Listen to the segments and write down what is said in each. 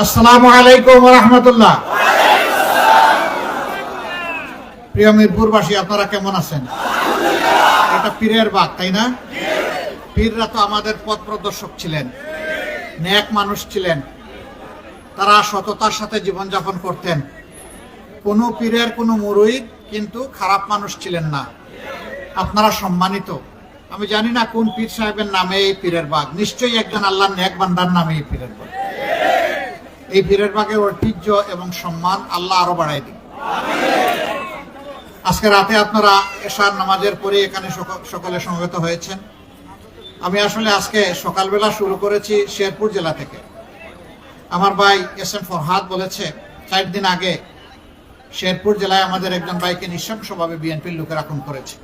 আসসালামু আলাইকুম ওয়া রাহমাতুল্লাহ। প্রিয় মিরপুরবাসী, আপনারা কেমন আছেন? এটা পীরের বাগ, তাই না? পীররা তো আমাদের পথ প্রদর্শক ছিলেন, নেক মানুষ ছিলেন। তারা সততার সাথে জীবনযাপন করতেন। কোনো পীরের কোনো মুরিদ কিন্তু খারাপ মানুষ ছিলেন না। আপনারা সম্মানিত। আমি জানি না কোন পীর সাহেবের নামে এই পীরের বাগ, নিশ্চয়ই একজন আল্লাহর নেক বান্দার নামে এই পীরের বাগ। এই পীরের বাগের ঐতিহ্য এবং সম্মান আল্লাহ আরো বাড়াই দিন। আজকে রাতে আপনারা এশার নামাজের পরে এখানে সকলে সমবেত হয়েছেন। আমি আসলে আজকে সকালবেলা শুরু করেছি শেরপুর জেলা থেকে। আমার ভাই এস এম ফরহাদ বলেছে 4 দিন আগে শেরপুর জেলায় আমাদের একজন ভাইকে নৃশংসভাবে বিএনপির লোকেরা খুন করেছে।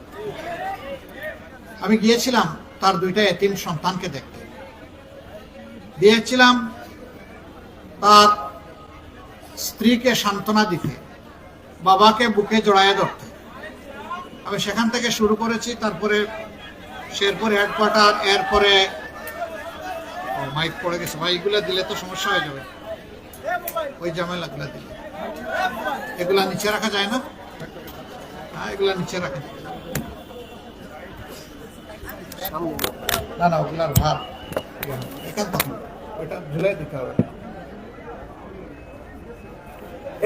আমি গিয়েছিলাম তার 2টা এতিম সন্তানকে দেখতে, গিয়েছিলাম তার স্ত্রীকে সান্ত্বনা দিতে, বাবাকে বুকে জড়ায় ধরতে। আমি সেখান থেকে শুরু করেছি। তারপরে শেরপুর হেডকোয়ার্টার, এরপরে মাইক পড়ে গেছে ভাই, এগুলা দিলে তো সমস্যা হয়ে যাবে। ওই ঝামেলাগুলা দিলে এগুলা নিচে রাখা যায় না? হ্যাঁ, এগুলা নিচে রাখা না, না ওগুলার ভার এখান তখন ওইটা ঝুলাই দিতে হবে।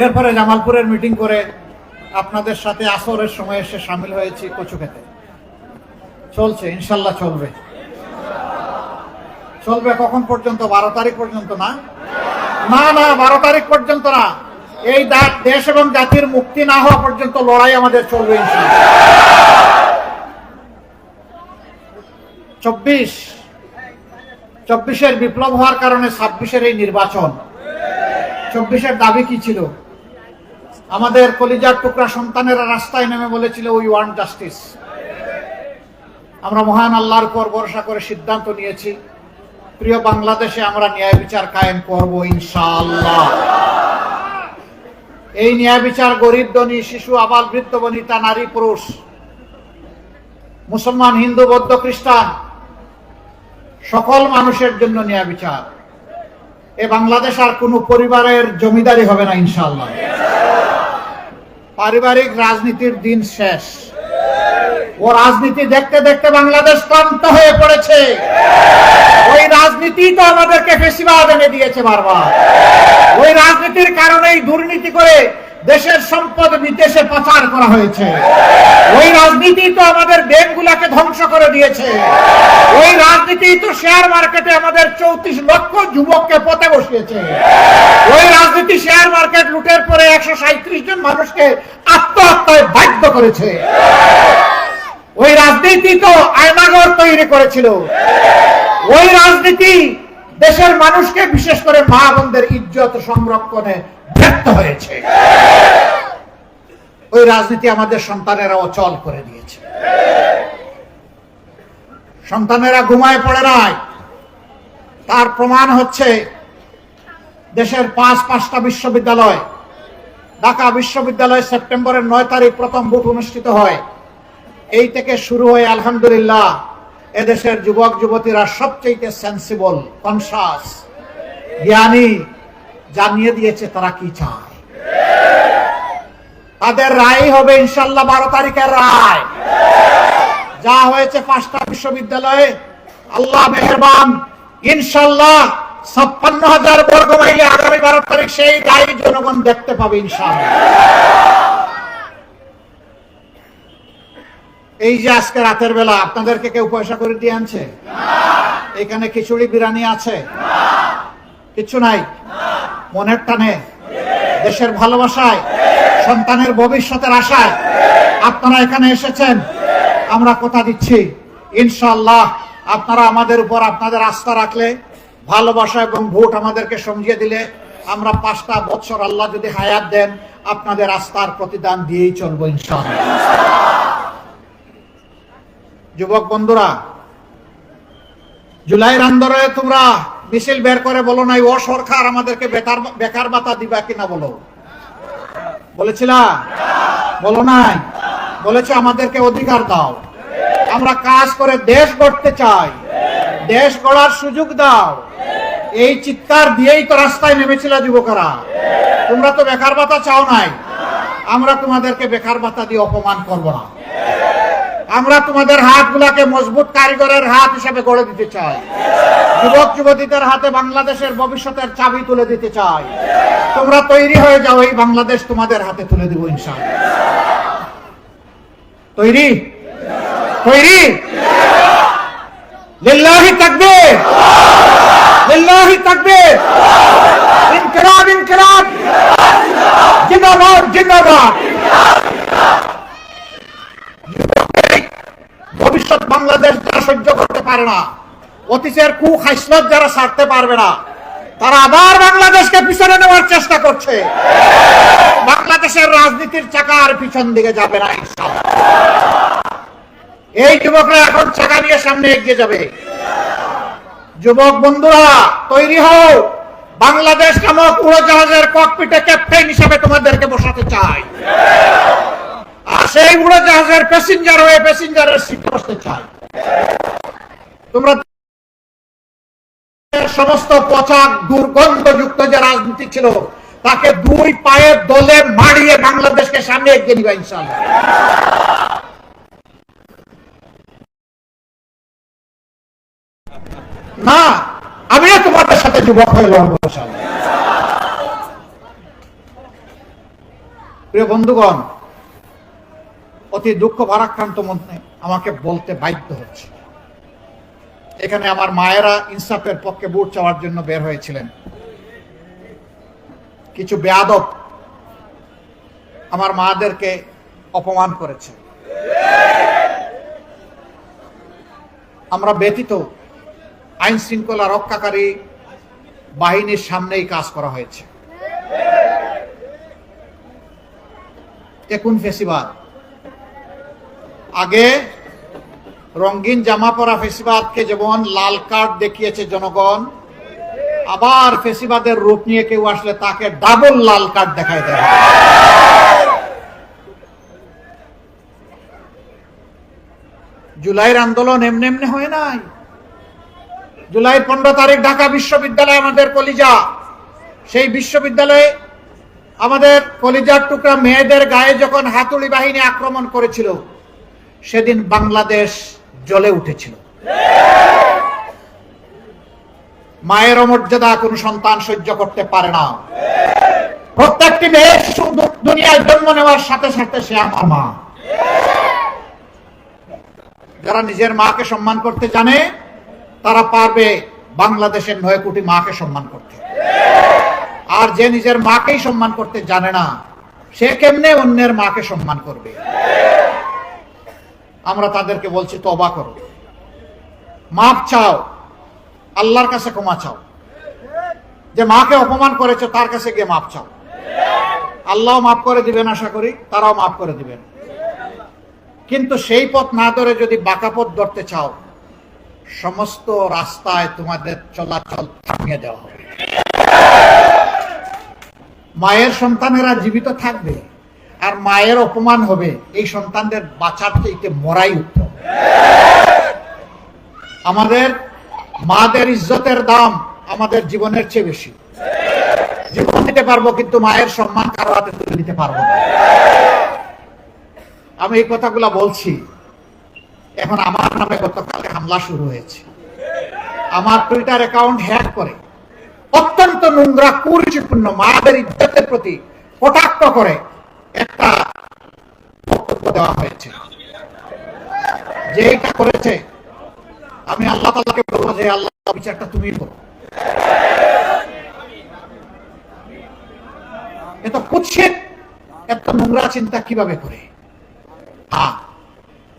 এরপরে জামালপুরের মিটিং করে আপনাদের সাথে আসরের সময় এসে সামিল হয়েছি কচু খেতে। চলছে, ইনশাল্লাহ চলবে। চলবে কখন পর্যন্ত? 12 তারিখ পর্যন্ত না? না না, 12 তারিখ পর্যন্ত না। এই দেশ এবং জাতির মুক্তি না হওয়া পর্যন্ত লড়াই আমাদের চলবে ইনশাল্লাহ। 24-এর বিপ্লব হওয়ার কারণে 26-এর এই নির্বাচন। 24-এর দাবি কি ছিল? আমাদের কলিজার টুকরা সন্তানেরা রাস্তায় নেমে বলেছিল উই ওয়ান্ট জাস্টিস। আমরা মহান আল্লাহর উপর ভরসা করে সিদ্ধান্ত নিয়েছি, প্রিয় বাংলাদেশে আমরা ন্যায় বিচার কায়েম করব ইনশাআল্লাহ। এই ন্যায় বিচার গরিব ধনী, শিশু, আবাল বৃদ্ধ বনিতা, নারী পুরুষ, মুসলমান, হিন্দু, বৌদ্ধ, খ্রিস্টান, সকল মানুষের জন্য ন্যায় বিচার। এ বাংলাদেশ আর কোনো পরিবারের জমিদারি হবে না ইনশাআল্লাহ। পারিবারিক রাজনীতির দিন শেষ। ও রাজনীতি দেখতে দেখতে বাংলাদেশ ক্লান্ত হয়ে পড়েছে। ওই রাজনীতি তো আমাদেরকে ফেসিবাদ এনে দিয়েছে বারবার। ওই রাজনীতির কারণেই দুর্নীতি করে দেশের সম্পদ বিদেশে পাচার করা হয়েছে। ওই রাজনীতি তো আমাদের ব্যাংকগুলোকে ধ্বংস করে দিয়েছে। ওই রাজনীতি তো শেয়ার মার্কেটে আমাদের 34 লক্ষ যুবককে পথে বসিয়েছে। ওই রাজনীতি শেয়ার মার্কেট লুটের পরে 137 জন মানুষকে আত্মহত্যায় বাধ্য করেছে। ওই রাজনীতি তো আয়নাঘর তৈরি করেছিল। ওই রাজনীতি দেশের মানুষকে, বিশেষ করে মা বোনদের ইজ্জত সংরক্ষণে ব্যর্থ হয়েছে। ওই রাজনীতি আমাদের সন্তানেরা অচল করে দিয়েছে। সন্তানেরা ঘুমায় পড়ে নাই। তার প্রমাণ হচ্ছে দেশের 5টা বিশ্ববিদ্যালয়। ঢাকা বিশ্ববিদ্যালয়ে সেপ্টেম্বরের 9 তারিখ প্রথম ভোট অনুষ্ঠিত হয়। এই থেকে শুরু হয়ে আলহামদুলিল্লাহ এদেশের যুবক যুবতীরা সবচেয়ে সেন্সিবল, কনসাস, জ্ঞানী, জানিয়ে দিয়েছে তারা কি চায়। তাদের রায় হবে ইনশাল্লাহ 12 তারিখের রায়। যা হয়েছে 5টা বিশ্ববিদ্যালয়ে, আল্লাহ মেহেরবান, ইনশাল্লাহ 56,000 বর্গ মাইলে আগামী 12 তারিখ সেই রায় জনগণ দেখতে পাবে ইনশাল্লাহ। এই যে আজকে রাতের বেলা আপনাদেরকে কেউ পয়সা করে দিয়ে আনছে? এখানে খিচুড়ি বিরিয়ানি আছে? কিছু নাই। মনের টানে, দেশের ভালোবাসায়, সন্তানের ভবিষ্যতের আশায় আপনারা এখানে এসেছেন। আমরা কথা দিচ্ছি ইনশাআল্লাহ আপনারা আমাদের উপর আপনাদের আস্থা রাখলে, ভালোবাসা এবং ভোট আমাদেরকে সমঝিয়ে দিলে, আমরা 5টা বছর আল্লাহ যদি হায়াত দেন আপনাদের আস্থার প্রতিদান দিয়েই চলবো ইনশাআল্লাহ। যুবক বন্ধুরা, জুলাইয়ের আন্দোলনে তোমরা মিছিল বের করে বলো নাই ও সরকার আমাদেরকে বেকার ভাতা দিবা কিনা, বলো বলেছিলা? বলো নাই? বলেছে আমাদেরকে অধিকার দাও, আমরা কাজ করে দেশ গড়তে চাই, দেশ গড়ার সুযোগ দাও। এই চিৎকার দিয়েই তো রাস্তায় নেমেছিল যুবকরা। তোমরা তো বেকার ভাতা চাও নাই, আমরা তোমাদেরকে বেকার ভাতা দিয়ে অপমান করব না। আমরা তোমাদের হাতগুলাকে মজবুত কারিগরের হাত হিসেবে গড়ে দিতে চাই। যুবক যুবতীদের হাতে বাংলাদেশের ভবিষ্যতের চাবি তুলে দিতে চাই। তোমরা তৈরি হয়ে যাও, এই বাংলাদেশ তোমাদের হাতে তুলে দিব ইনশাআল্লাহ। তৈরি? তৈরি? লিল্লাহি তাকবীর, লিল্লাহি তাকবীর, ইনকিলাব ইনকিলাব, জিন্দাবাদ জিন্দাবাদ। ভবিষ্যৎ বাংলাদেশ যারা সহ্য করতে পারে না, অতীতের কুখাইসলত যারা ছাড়তে পারবে না, তারা আবার বাংলাদেশকে পিছনে নেওয়ার চেষ্টা করছে। বাংলাদেশের রাজনীতির চাকা আর পিছন দিকে যাবে না ইনশাআল্লাহ। এই যুবকরা এখন চাকা নিয়ে সামনে এগিয়ে যাবে। যুবক বন্ধুরা তৈরি হও, বাংলাদেশ নামক উড়োজাহাজের ককপিটে ক্যাপ্টেন হিসেবে তোমাদেরকে বসাতে চাই। আর সেই উড়োজাহাজের প্যাসেঞ্জার হয়ে প্যাসেঞ্জারের সিটে বসতে চাই। তোমরা সমস্ত পচা দুর্গন্ধযুক্ত যে রাজনীতি ছিল তাকে দুই পায়ের দলে মারিয়ে বাংলাদেশকে সামনে এগিয়ে নিবা ইনশাআল্লাহ। না, আমিও তোমাদের সাথে যুবক হয়ে লড়বো ইনশাআল্লাহ। প্রিয় বন্ধুগণ, অতি দুঃখ ভারাক্রান্ত মনে আমাকে বলতে বাধ্য হচ্ছে, এখানে আমার মায়েরা ইনসাফের পক্ষে ভোট চাওয়ার জন্য বের হয়েছিলেন। কিছু বেয়াদব আমার মাদেরকে অপমান করেছে। আমরা ব্যতীত আইন শৃঙ্খলা রক্ষাকারী বাহিনীর সামনেই কাজ করা হয়েছে। এখন ফেসিবাদ, আগে রঙিন জামা পরা ফেসিবাদকে যেমন লাল কার্ড দেখিয়েছে জনগণ, আবার ফেসিবাদের রূপ নিয়ে কেউ আসলে তাকে ডাবল লাল কার্ড দেখায় দেয়। জুলাইয়ের আন্দোলন এমনি এমনি হয় নাই। জুলাই 15 তারিখ ঢাকা বিশ্ববিদ্যালয় আমাদের কলিজা, সেই বিশ্ববিদ্যালয়ে আমাদের কলিজার টুকরা মেয়েদের গায়ে যখন হাতুড়ি বাহিনী আক্রমণ করেছিল, সেদিন বাংলাদেশ জ্বলে উঠেছিল। মায়ের অমর্যাদা কোনো সন্তান সহ্য করতে পারে না। প্রত্যেকটি মেয়ে দুনিয়ায় জন্ম নেওয়ার সাথে সাথে সে আমার মা। যারা নিজের মাকে সম্মান করতে জানে তারা পারবে বাংলাদেশের 9 কোটি মাকে সম্মান করতে। আর যে নিজের মাকেই সম্মান করতে জানে না, সে কেমনে অন্যের মাকে সম্মান করবে? আমরা তাদেরকে বলছি তওবা করো, মাপ চাও, আল্লাহর কাছে ক্ষমা চাও। যে মাকে অপমান করেছে তার কাছে গিয়ে মাপ চাও, আল্লাহ মাফ করে দিবেন, আশা করি তারাও মাফ করে দিবেন। কিন্তু সেই পথ না ধরে যদি বাঁকা পথ ধরতে চাও, সমস্ত রাস্তায় তোমাদের চলাচল থামিয়ে দেওয়া হবে। মায়ের সন্তানেরা জীবিত থাকবে আর মায়ের অপমান হবে, এই সন্তানদের বাঁচার চাইতে মরাই উত্তম। আমাদের মাদের ইজ্জতের দাম আমাদের জীবনের চেয়ে বেশি। জীবন দিতে পারবো কিন্তু মায়ের সম্মান কারো হাতে তুলে দিতে পারবো না। আমি এই কথাগুলো বলছি, এখন আমার নামে গতকালে হামলা শুরু হয়েছে। আমার টুইটার অ্যাকাউন্ট হ্যাক করে অত্যন্ত নোংরা কুরুচিপূর্ণ মাদের ইজ্জতের প্রতি কটাক্ষ করে একটা বক্তব্য দেওয়া হয়েছে। যে এটা করেছে, আমি আল্লাহ তাআলাকে বলবো যে আল্লাহ বিচারটা তুমি করো। এত কুৎসিত, এত নোংরা চিন্তা কিভাবে করে?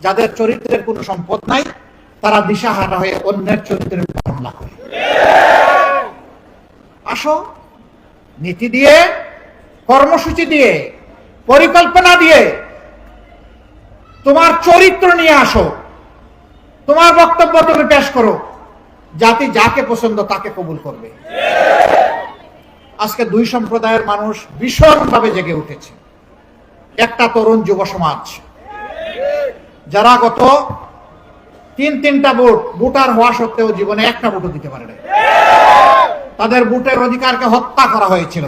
যাদের চরিত্রের কোনো সম্পদ নাই, তারা দিশাহারা হয়ে অন্যের চরিত্রের উপর হামলা করে। আসো, নীতি দিয়ে, কর্মসূচি দিয়ে, পরিকল্পনা দিয়ে তোমার চরিত্র নিয়ে আসো, তোমার বক্তব্য তুমি পেশ করো, জাতি যাকে পছন্দ তাকে কবুল করবে। আজকে দুই সম্প্রদায়ের মানুষ ভীষণভাবে জেগে উঠেছে। একটা তরুণ যুব সমাজ, যারা গত তিনটা ভোটার হওয়া সত্ত্বেও জীবনে একটা ভোটও দিতে পারে না। তাদের ভোটের অধিকারকে হত্যা করা হয়েছিল,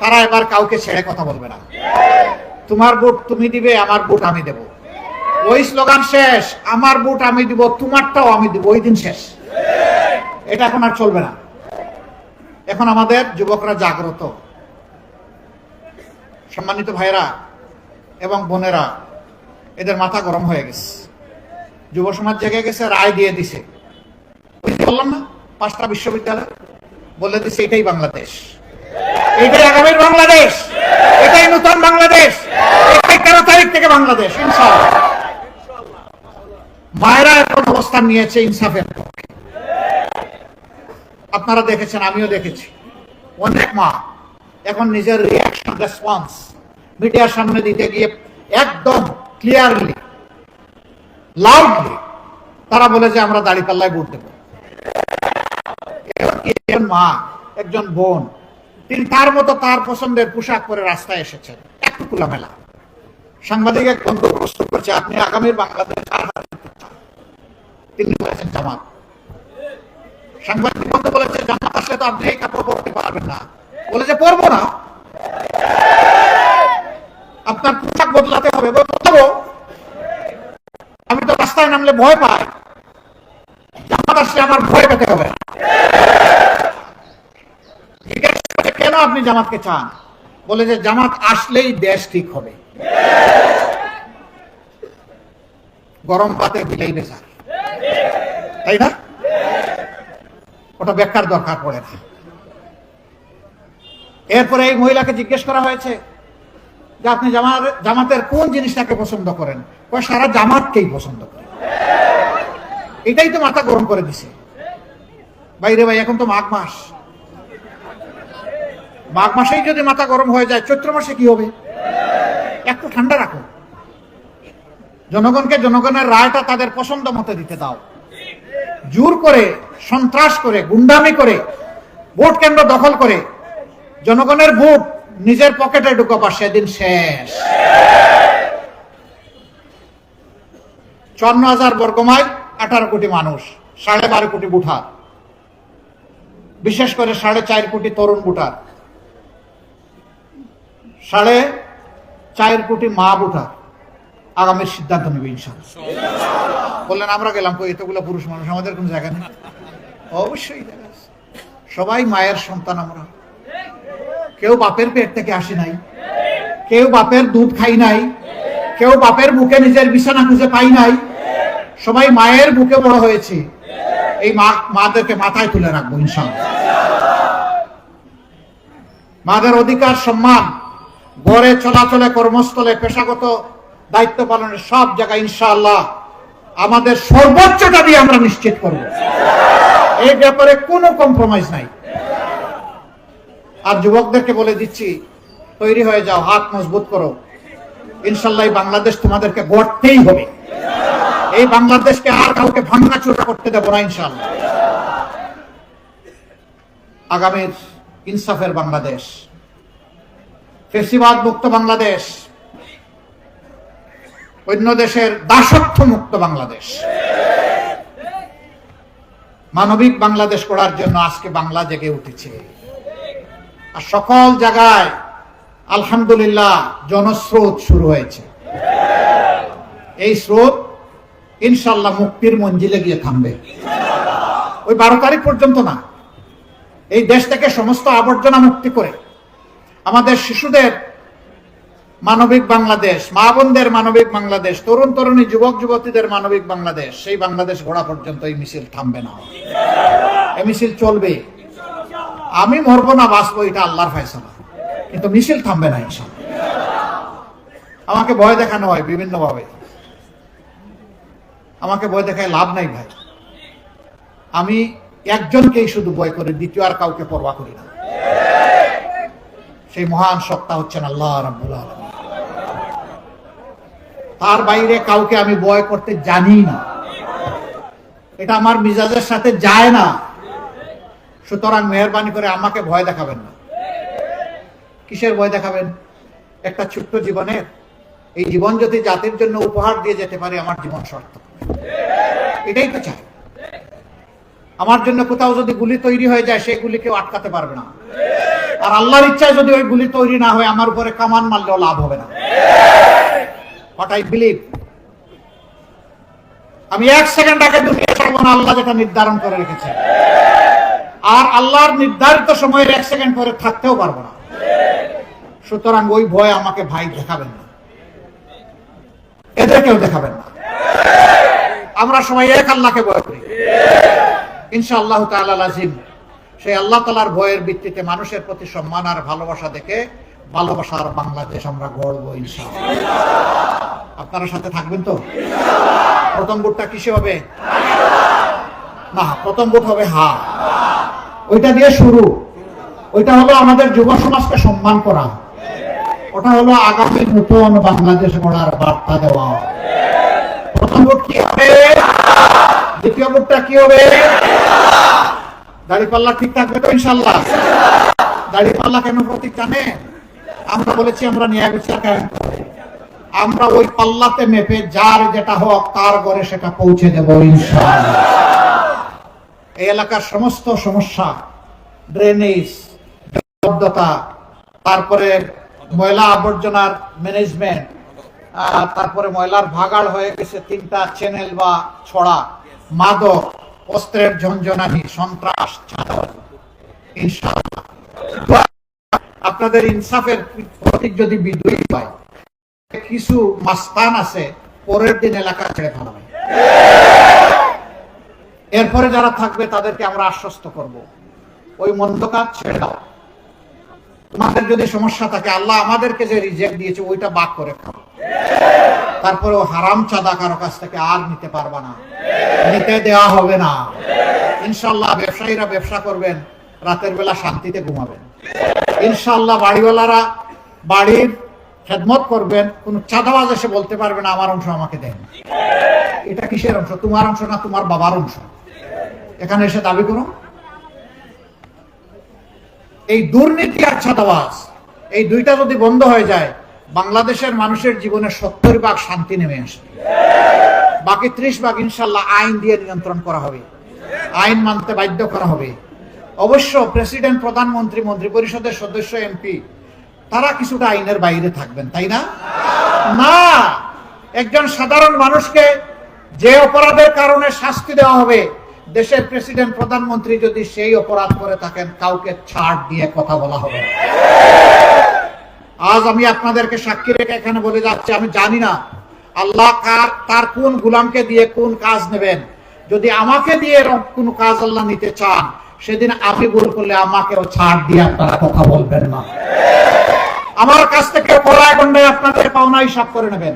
তারা এবার কাউকে ছেড়ে কথা বলবে না। তোমার ভোট তুমি দিবে, আমার ভোট আমি দেব, ওই স্লোগান শেষ। আমার ভোট আমি দিব, তোমারটাও আমি দিব, ওই দিন শেষ। এটা এখন আর চলবে না। এখন আমাদের যুবকরা জাগ্রত। সম্মানিত ভাইরা এবং বোনেরা, এদের মাথা গরম হয়ে গেছে, যুব সমাজ জেগে গেছে, রায় দিয়ে দিছে। বললাম না, 5টা বিশ্ববিদ্যালয় বলে দিছে এটাই বাংলাদেশ, এটাই আগামীর বাংলাদেশ, এটাই নতুন বাংলাদেশ, এটাই 13 তারিখ থেকে বাংলাদেশ ইনশাআল্লাহ। মায়েরা এখন অবস্থান নিয়েছে ইনসাফের পক্ষে। আপনারা দেখেছেন, আমিও দেখেছি, অনেক মা এখন নিজের রিয়াকশন, রেসপন্স মিডিয়ার সামনে দিতে গিয়ে একদম ক্লিয়ারলি, লাউডলি তারা বলে যে আমরা দাঁড়িপাল্লায় ভোট দেব। একজন মা, একজন বোন, তিনি তার মতো তার পছন্দের পোশাক পরে রাস্তায় এসেছেন, একটু খোলামেলা। সাংবাদিক এক বন্ধু প্রশ্ন করছে, আপনি আগামীর বাংলাদেশ কার হাতে দিতে চান? তিনি বলেছেন জামাত। সাংবাদিক বন্ধু বলেছে, জামাত আসলে তো আপনি এই কাপড় পরতে পারবেন না। বলে যে পরবো না, আপনার পোশাক বদলাতে হবে। বলবো, আমি তো রাস্তায় নামলে ভয় পাই, জামাত আসলে আমার ভয় পেতে হবে না। কেন আপনি জামাতকে চান? বলে যে জামাত আসলেই দেশ ঠিক হবে। গরম পাতে দিলেই বেচার, তাই না? ওটা ব্যাখ্যার দরকার পড়ে না। এরপরে এই মহিলাকে জিজ্ঞেস করা হয়েছে যে আপনি জামাতের কোন জিনিসটাকে পছন্দ করেন? সারা জামাতকেই পছন্দ করেন। এটাই তো মাথা গরম করে দিছে। বাইরে ভাই, এখন তো মাঘ মাস, মাঘ মাসেই যদি মাথা গরম হয়ে যায়, চৈত্র মাসে কি হবে? একটু ঠান্ডা রাখো, জনগণকে জনগণের রায়টা তাদের পছন্দ মতো দিতে দাও। জোর করে, সন্ত্রাস করে, গুন্ডামি করে, ভোট কেন্দ্র দখল করে জনগণের ভোট নিজের পকেটে ঢুকাবা, সেদিন শেষ। 54,000 বর্গমাইল, 18 কোটি মানুষ, 12.5 কোটি ভোটার, বিশেষ করে 4.5 কোটি তরুণ ভোটার, 4.5 কোটি মা ভোটার আগামীর সিদ্ধান্ত নেবে ইনশাআল্লাহ। বললেন আমরা গেলাম কই, এতগুলো পুরুষ মানুষ, আমাদের কোন জায়গা নেই? অবশ্যই সবাই মায়ের সন্তান আমরা। কেউ বাপের পেট থেকে আসি নাই, কেউ বাপের দুধ খাই নাই, কেউ বাপের বুকে নিজের বিছানা খুঁজে পাই নাই, সবাই মায়ের বুকে বড় হয়েছে। এই মাদেরকে মাথায় তুলে রাখবো ইনশাআল্লাহ। মাদের অধিকার, সম্মান, ঘরে চলাচলে, কর্মস্থলে, পেশাগত দায়িত্ব পালনের সব জায়গায় ইনশাআল্লাহ আমাদের সর্বোচ্চটা দিয়ে আমরা নিশ্চিত করব। এই ব্যাপারে কোনো কম্প্রোমাইজ নাই। আর যুবকদেরকে বলে দিচ্ছি, তৈরি হয়ে যাও, হাত মজবুত করো। ইনশাআল্লাহ বাংলাদেশ তোমাদেরকে গড়তেই হবে। এই বাংলাদেশকে আর কাউকে ভাঙাচোরা করতে দেব না ইনশাআল্লাহ। আগামীর ইনসাফের বাংলাদেশ, ফ্যাসিবাদ মুক্ত বাংলাদেশ, অন্য দেশের দাসত্ব মুক্ত বাংলাদেশ, মানবিক বাংলাদেশ করার জন্য আজকে বাংলা জেগে উঠেছে। আর সকল জায়গায় আলহামদুলিল্লাহ জনস্রোত শুরু হয়েছে। এই স্রোত ইনশাআল্লাহ মুক্তির মঞ্জিলে গিয়ে থামবে। ওই 12 তারিখ পর্যন্ত না। এই দেশ থেকে সমস্ত আবর্জনা মুক্তি করে আমাদের শিশুদের মানবিক বাংলাদেশ, মা বোনদের মানবিক বাংলাদেশ, তরুণ তরুণী, যুবক যুবতীদের মানবিক বাংলাদেশ, সেই বাংলাদেশ গড়া পর্যন্ত এই মিছিল থামবে না। এই মিছিল চলবে। আমি মরবো না বাঁচবো, এটা আল্লাহর ফয়সালা, কিন্তু মিছিল থামবে না ইনশাআল্লাহ। আমাকে ভয় দেখানো হয় বিভিন্ন ভাবে, আমাকে ভয় দেখায় লাভ নাই ভাই। আমি একজনকেই শুধু ভয় করি, দ্বিতীয় আর কাউকে পরোয়া করি না। সেই মহান সত্তা হচ্ছেন আল্লাহ রাব্বুল আলামিন। তার বাইরে কাউকে আমি ভয় করতে জানি না, এটা আমার মিজাজের সাথে যায় না। সুতরাং মেহেরবানি করে আমাকে ভয় দেখাবেন না। কিসের ভয় দেখাবেন? একটা ছোট্ট জীবনের, এই জীবন যদি জাতির জন্য উপহার দিয়ে যেতে পারে, আমার জীবন সার্থক। এটাই তো চাই। আমার জন্য কোথাও যদি গুলি তৈরি হয়ে যায় সেই গুলি কেউ আটকাতে পারবে না। আর আল্লাহর ইচ্ছায় যদি ওই গুলি তৈরি না হয় আমার উপরে কামান মারলেও লাভ হবে না। হোয়াট আই বিলিভ, আমি 1 সেকেন্ড আগে দুনিয়া ছাড়বো না, আল্লাহ যেটা নির্ধারণ করে রেখেছে। আর আল্লাহর নির্ধারিত সময়ের 1 সেকেন্ড পরে থাকতেও পারবো না। সুতরাং ওই ভয় আমাকে ভাই দেখাবেন না, এদেরকেও দেখাবেন না। আমরা সবাই এক আল্লাহকে ভয় করি, ইনশাআল্লাহ তাআলা লাজিম সেই আল্লাহ তাআলার ভয়ের ভিত্তিতে মানুষের প্রতি সম্মান আর ভালোবাসা দেখে ভালোবাসার বাংলাদেশ আমরা গড়বো ইনশাআল্লাহ। আপনারা সাথে থাকবেন তো? প্রথম ভোটটা কিসে হবে? না, প্রথম ভোট হবে হা। ওইটা দিয়ে শুরু। ওইটা হলো আমাদের যুব সমাজকে সম্মান করা, ওটা হলো আগামী নতুন বাংলাদেশ গড়ার বার্তা দেওয়া। প্রথম ভোট কি হবে? দ্বিতীয় ভোটটা কি হবে? দাড়িপাল্লা ঠিক থাকবে তো ইনশাআল্লাহ? দাড়িপাল্লা কেন প্রতীক জানেন? আমরা বলেছি আমরা ন্যায় বিচার কায়েম করব। আমরা ওই পাল্লাতে মেপে যার যেটা হোক তার ঘরে সেটা পৌঁছে দেব ইনশাআল্লাহ। এই এলাকার সমস্ত সমস্যা, ড্রেনেজ, জলাবদ্ধতা, তারপরে ময়লা আবর্জনার ম্যানেজমেন্ট, তারপরে ময়লার ভাগাড় হয়ে গেছে 3টা চ্যানেল বা ছড়া, মাদক, অস্ত্রের ঝনঝনানি, সন্ত্রাস, চাঁদাবাজি, ইনশাআল্লাহ আপনাদের ইনসাফের প্রতীক যদি বিজয়ী হয়, কিছু মাস্তান আছে পরের দিন এলাকা ছেড়ে ফেলাবে। এরপরে যারা থাকবে তাদেরকে আমরা আশ্বস্ত করব, ওই মন্দ কাজ ছেড়ে দাও। তোমাদের যদি সমস্যা থাকে, আল্লাহ আমাদেরকে যে রিজেক্ট দিয়েছে ওইটা বাক করে খাও। তারপরে হারাম চাঁদা কারো কাছ থেকে আর নিতে পারবা না, নিতে দেওয়া হবে না ইনশাআল্লাহ। ব্যবসায়ীরা ব্যবসা করবেন, রাতের বেলা শান্তিতে ঘুমাবেন ইনশাআল্লাহ। বাড়িওয়ালারা বাড়ির খেদমত করবেন, কোন চাঁদাবাজ এসে বলতে পারবে না আমার অংশ আমাকে দেন। এটা কিসের অংশ? তোমার অংশ না তোমার বাবার অংশ? এখানে এসে দাবি করো। এই দুর্নীতি আর চাঁদাবাজ, এই দুইটা যদি বন্ধ হয়ে যায়, বাংলাদেশের মানুষের জীবনে 70% শান্তি নেমে আসবে। বাকি 30% ইনশাআল্লাহ আইন দিয়ে নিয়ন্ত্রণ করা হবে, আইন মানতে বাধ্য করা হবে। অবশ্য প্রেসিডেন্ট, প্রধানমন্ত্রী, মন্ত্রী পরিষদের সদস্য, এমপি তারা কিছুটা আইনের বাইরে থাকবেন, তাই না? না, একজন সাধারণ মানুষকে যে অপরাধের কারণে শাস্তি দেওয়া হবে, দেশের প্রেসিডেন্ট, প্রধানমন্ত্রী যদি সেই অপরাধ করে থাকেন, কাউকে ছাড় দিয়ে কথা বলা হবে। আজ আমি আপনাদেরকে সাক্ষী রেখে এখানে বলে যাচ্ছি, আমি জানি না আল্লাহ তার কোন গোলামকে দিয়ে কোন কাজ নেবেন। যদি আমাকে দিয়ে কোন কাজ আল্লাহ নিতে চান, সেদিন আমি ভুল করলে আমাকেও ছাড় দিয়ে আপনারা কথা বলবেন না। আমার কাছ থেকে পড়ায় গন্ডায় আপনাদের পাওনা হিসাব করে নেবেন।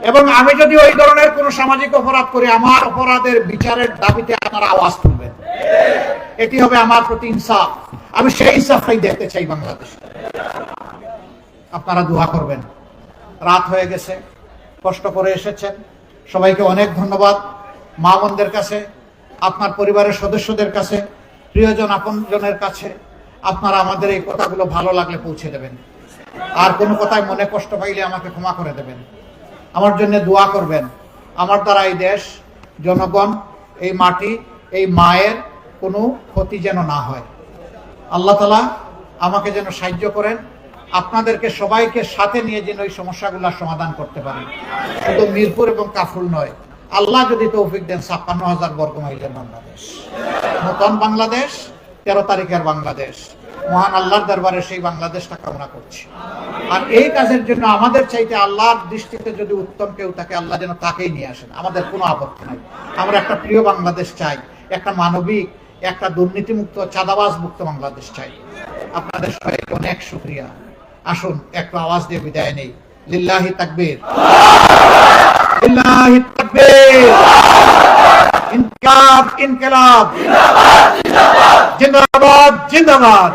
এবং আমি যদি ওই ধরনের কোন সামাজিক অপরাধ করি, আমার অপরাধের বিচারের দাবিতে আপনারা আওয়াজ তুলবেন। এটি হবে আমার প্রতি ইনসাফ। আমি সেই ইনসাফটাই দেখতে চাই বাংলাদেশে। আপনারা দোয়া করবেন। রাত হয়ে গেছে, কষ্ট করে এসেছেন, সবাইকে অনেক ধন্যবাদ। মা বোনদের কাছে, আপনার পরিবারের সদস্যদের কাছে, প্রিয়জন আপনজনের কাছে আপনারা আমাদের এই কথাগুলো ভালো লাগলে পৌঁছে দেবেন। আর কোনো কথায় মনে কষ্ট পাইলে আমাকে ক্ষমা করে দেবেন। আমার জন্য দোয়া করবেন। আমার দ্বারা এই দেশ, জনগণ, এই মাটি, এই মায়ের কোনো ক্ষতি যেন না হয়। আল্লাহ তাআলা আমাকে যেন সাহায্য করেন, আপনাদেরকে সবাইকে সাথে নিয়ে যেন এই সমস্যাগুলোর সমাধান করতে পারি। শুধু মিরপুর এবং কাফরুল নয়, আল্লাহ যদি তৌফিক দেন ৫৬,০০০ বর্গ মাইলের বাংলাদেশ, নতুন বাংলাদেশ, 13 তারিখের বাংলাদেশ, মহান আল্লাহর দরবারে সেই বাংলাদেশটা কামনা করছি। আর এই কাজের জন্য আমাদের চাইতে আল্লাহর দৃষ্টিতে যদি উত্তম কেউ থাকে, আল্লাহ যেন তাকেই নিয়ে আসেন, আমাদের কোনো আপত্তি নাই। আমরা একটা প্রিয় বাংলাদেশ চাই, একটা মানবিক, একটা দুর্নীতিমুক্ত, চাঁদাবাজ মুক্ত বাংলাদেশ চাই। আপনাদের সবাইকে অনেক শুকরিয়া। আসুন একটু আওয়াজ দিয়ে বিদায় নেই। লিল্লাহি তাকবীর, লিল্লাহি তাকবীর, ইনকিলাব, ইনকিলাব, জিন্দাবাদ, জিন্দাবাদ।